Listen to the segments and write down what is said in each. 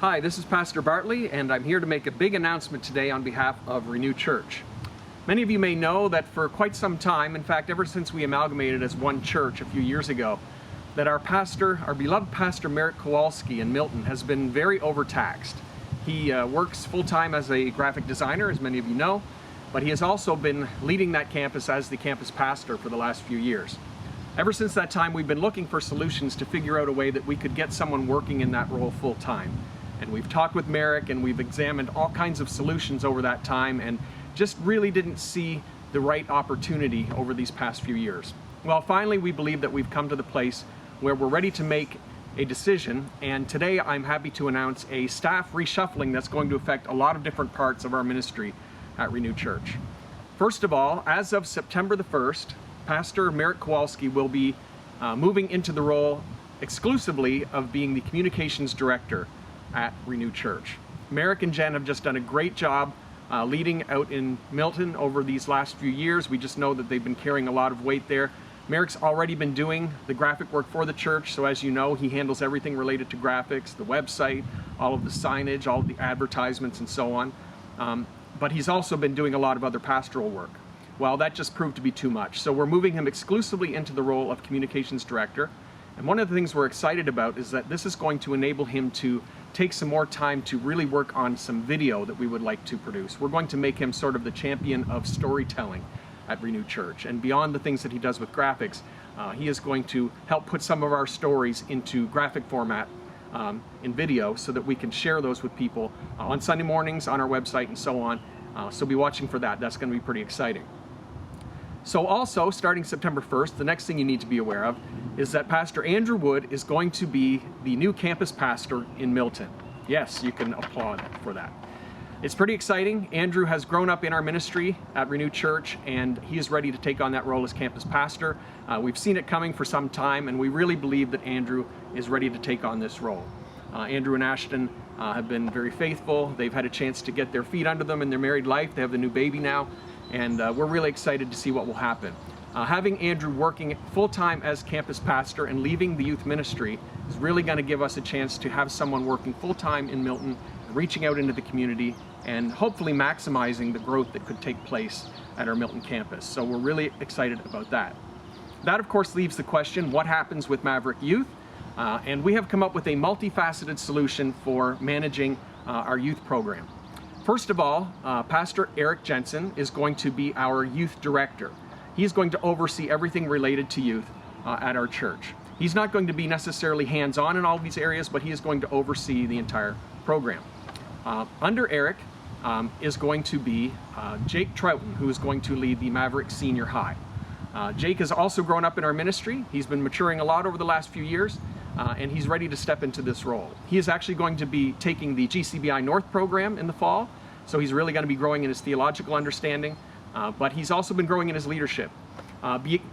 Hi, this is Pastor Bartley, and I'm here to make a big announcement today on behalf of Renew Church. Many of you may know that for quite some time, in fact, ever since we amalgamated as one church a few years ago, that our beloved pastor Merrick Kowalski in Milton has been very overtaxed. He works full-time as a graphic designer, as many of you know, but he has also been leading that campus as the campus pastor for the last few years. Ever since that time, we've been looking for solutions to figure out a way that we could get someone working in that role full-time. And we've talked with Merrick and we've examined all kinds of solutions over that time and just really didn't see the right opportunity over these past few years. Well, finally, we believe that we've come to the place where we're ready to make a decision, and today I'm happy to announce a staff reshuffling that's going to affect a lot of different parts of our ministry at Renew Church. First of all, as of September the 1st, Pastor Merrick Kowalski will be moving into the role exclusively of being the communications director at Renew Church. Merrick and Jen have just done a great job leading out in Milton over these last few years. We just know that they've been carrying a lot of weight there. Merrick's already been doing the graphic work for the church, so as you know, he handles everything related to graphics, the website, all of the signage, all of the advertisements, and so on. But he's also been doing a lot of other pastoral work. Well, that just proved to be too much, so we're moving him exclusively into the role of communications director. And one of the things we're excited about is that this is going to enable him to take some more time to really work on some video that we would like to produce. We're going to make him sort of the champion of storytelling at Renew Church. And beyond the things that he does with graphics, he is going to help put some of our stories into graphic format in video so that we can share those with people on Sunday mornings, on our website, and so on. So be watching for that. That's going to be pretty exciting. So also, starting September 1st, the next thing you need to be aware of is that Pastor Andrew Wood is going to be the new campus pastor in Milton. Yes, you can applaud for that. It's pretty exciting. Andrew has grown up in our ministry at Renew Church, and he is ready to take on that role as campus pastor. We've seen it coming for some time, and we really believe that Andrew is ready to take on this role. Andrew and Ashton have been very faithful. They've had a chance to get their feet under them in their married life. They have the new baby now, and we're really excited to see what will happen. Having Andrew working full-time as campus pastor and leaving the youth ministry is really going to give us a chance to have someone working full-time in Milton, reaching out into the community, and hopefully maximizing the growth that could take place at our Milton campus. So we're really excited about that. That, of course, leaves the question, what happens with Maverick Youth? And we have come up with a multifaceted solution for managing our youth program. First of all, Pastor Eric Jensen is going to be our youth director. He's going to oversee everything related to youth at our church. He's not going to be necessarily hands-on in all of these areas, but he is going to oversee the entire program. Under Eric is going to be Jake Troughton, who is going to lead the Maverick Senior High. Jake has also grown up in our ministry. He's been maturing a lot over the last few years, and he's ready to step into this role. He is actually going to be taking the GCBI North program in the fall, so he's really going to be growing in his theological understanding, but he's also been growing in his leadership.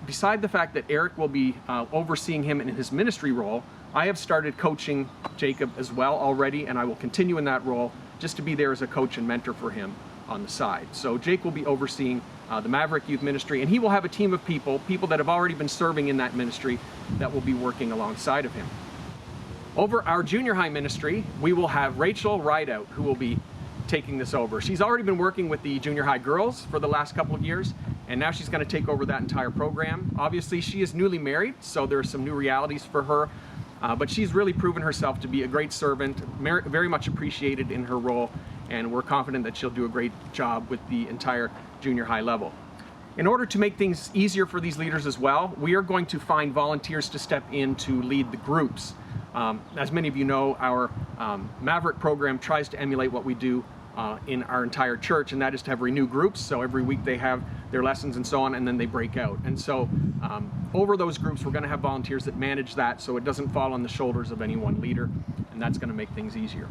Beside the fact that Eric will be overseeing him in his ministry role, I have started coaching Jacob as well already, and I will continue in that role just to be there as a coach and mentor for him on the side. So Jake will be overseeing the Maverick Youth Ministry, and he will have a team of people that have already been serving in that ministry that will be working alongside of him. Over our junior high ministry, we will have Rachel Rideout, who will be taking this over. She's already been working with the junior high girls for the last couple of years, and now she's going to take over that entire program. Obviously, she is newly married, so there are some new realities for her, but she's really proven herself to be a great servant, very much appreciated in her role, and we're confident that she'll do a great job with the entire junior high level. In order to make things easier for these leaders as well, we are going to find volunteers to step in to lead the groups. As many of you know, our Maverick program tries to emulate what we do in our entire church, and that is to have Renew groups. So every week they have their lessons and so on, and then they break out. And so over those groups, we're going to have volunteers that manage that so it doesn't fall on the shoulders of any one leader, and that's going to make things easier.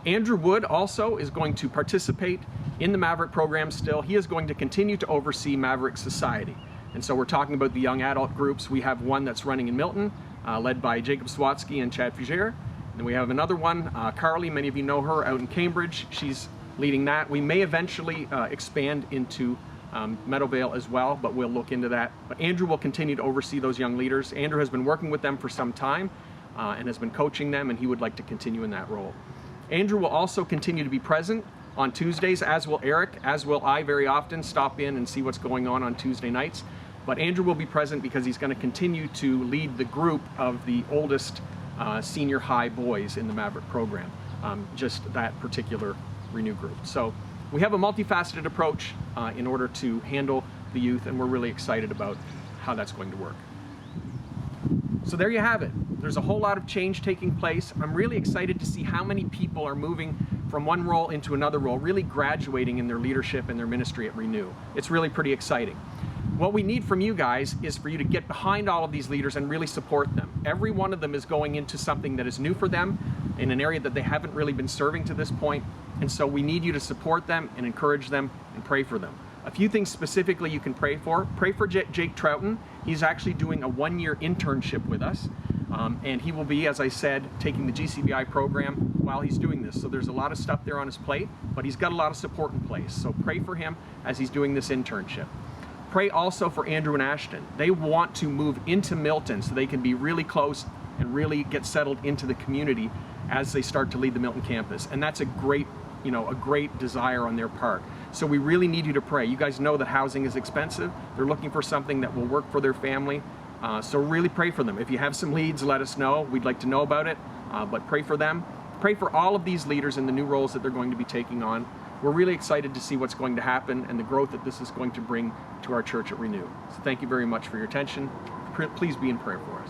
Andrew Wood also is going to participate in the Maverick program still. He is going to continue to oversee Maverick Society. And so we're talking about the young adult groups. We have one that's running in Milton, led by Jacob Swatsky and Chad Fugere. And we have another one, Carly, many of you know her, out in Cambridge. She's leading that. We may eventually expand into Meadowvale as well, but we'll look into that. But Andrew will continue to oversee those young leaders. Andrew has been working with them for some time. and has been coaching them, and he would like to continue in that role. Andrew will also continue to be present on Tuesdays, as will Eric, as will I very often stop in and see what's going on Tuesday nights. But Andrew will be present because he's going to continue to lead the group of the oldest senior high boys in the Maverick program, just that particular Renew group. So we have a multifaceted approach in order to handle the youth, and we're really excited about how that's going to work. So there you have it. There's a whole lot of change taking place. I'm really excited to see how many people are moving from one role into another role, really graduating in their leadership and their ministry at Renew. It's really pretty exciting. What we need from you guys is for you to get behind all of these leaders and really support them. Every one of them is going into something that is new for them in an area that they haven't really been serving to this point. And so we need you to support them and encourage them and pray for them. A few things specifically you can pray for. Pray for Jake Troughton. He's actually doing a one-year internship with us. And he will be, as I said, taking the GCBI program while he's doing this. So there's a lot of stuff there on his plate, but he's got a lot of support in place. So pray for him as he's doing this internship. Pray also for Andrew and Ashton. They want to move into Milton so they can be really close and really get settled into the community as they start to lead the Milton campus. And that's a great desire on their part. So we really need you to pray. You guys know that housing is expensive. They're looking for something that will work for their family. So really pray for them. If you have some leads, let us know. We'd like to know about it, but pray for them. Pray for all of these leaders in the new roles that they're going to be taking on. We're really excited to see what's going to happen and the growth that this is going to bring to our church at Renew. So thank you very much for your attention. Please be in prayer for us.